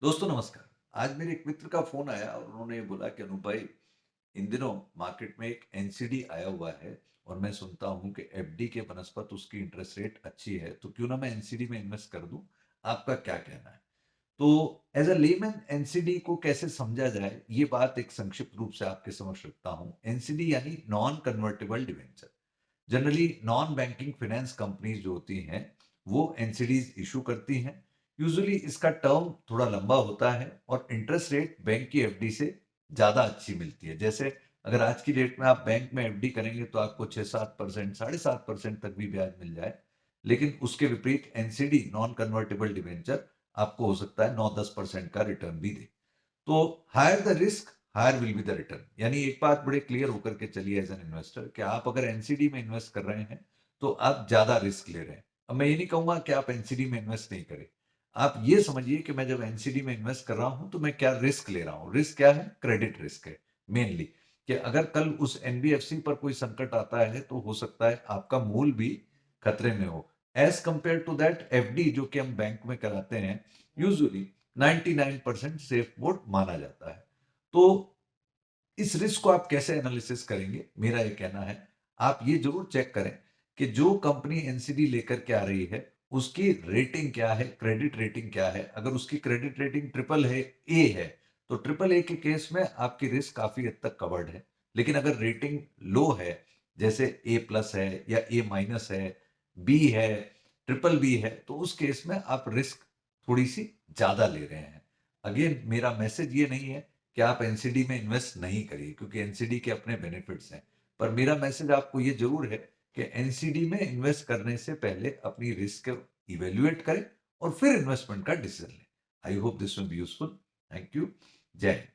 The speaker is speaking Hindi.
दोस्तों नमस्कार। आज मेरे एक मित्र का फ़ोन आया और उन्होंने ये बोला कि अनूप भाई, इन दिनों मार्केट में एक एनसीडी आया हुआ है और मैं सुनता हूँ कि एफडी के बनस्पत उसकी इंटरेस्ट रेट अच्छी है, तो क्यों ना मैं एनसीडी में इन्वेस्ट कर दूँ? आपका क्या कहना है? तो एज़ अ लेमैन एनसीडी को कैसे समझा जाए, ये बात एक संक्षिप्त रूप से आपके समक्ष रखता हूँ। एनसीडी यानी non convertible debenture. Generally non banking finance companies जो होती हैं, वो एनसीडीज इशू करती हैं। यूजुअली इसका टर्म थोड़ा लंबा होता है और इंटरेस्ट रेट बैंक की एफडी से ज़्यादा अच्छी मिलती है। जैसे अगर आज की डेट में आप बैंक में एफडी करेंगे तो आपको 6-7%, 7.5% तक भी ब्याज मिल जाए। लेकिन उसके विपरीत एनसीडी नॉन कन्वर्टिबल डिबेंचर आपको हो सकता है 9-10% का रिटर्न भी दे। तो higher the risk, higher will be the return. यानी एक बात बड़े क्लियर होकर के चलिए एज एन इन्वेस्टर कि आप अगर एनसीडी में इन्वेस्ट कर रहे हैं तो आप ज्यादा रिस्क ले रहे हैं। अब मैं ये नहीं कहूंगा कि आप एनसीडी में इन्वेस्ट नहीं करें। आप ये समझिए कि मैं जब एनसीडी में इन्वेस्ट कर रहा हूं तो मैं क्या रिस्क ले रहा हूं। रिस्क क्या है? क्रेडिट रिस्क है मेनली। कि अगर कल उस एनबीएफसी पर कोई संकट आता है तो हो सकता है आपका मूल भी खतरे में हो। As compare to that FD जो कि हम बैंक में कराते हैं, यूजुअली 99% सेफ मोड माना जाता है। तो इस रिस्क को आप कैसे एनालिसिस करेंगे? मेरा ये कहना है, आप ये ज़रूर चेक करें कि जो कंपनी एनसीडी लेकर के आ रही है, उसकी रेटिंग क्या है, क्रेडिट रेटिंग क्या है? अगर उसकी क्रेडिट रेटिंग ट्रिपल है, ए है, तो ट्रिपल ए के केस में आपकी रिस्क काफ़ी हद तक कवर्ड है। लेकिन अगर रेटिंग लो है, जैसे ए प्लस है या ए माइनस है, बी है, ट्रिपल बी है, तो उस केस में आप रिस्क थोड़ी-सी ज़्यादा ले रहे हैं। अगेन मेरा मैसेज ये नहीं है कि आप एनसीडी में इन्वेस्ट नहीं करिए, क्योंकि एनसीडी के अपने बेनिफिट्स हैं। पर मेरा मैसेज आपको ये ज़रूर है कि एनसीडी में इन्वेस्ट करने से पहले अपनी रिस्क को इवैल्यूएट करें और फिर इन्वेस्टमेंट का डिसीजन लें। I hope this will be useful. Thank you. जय हिंद।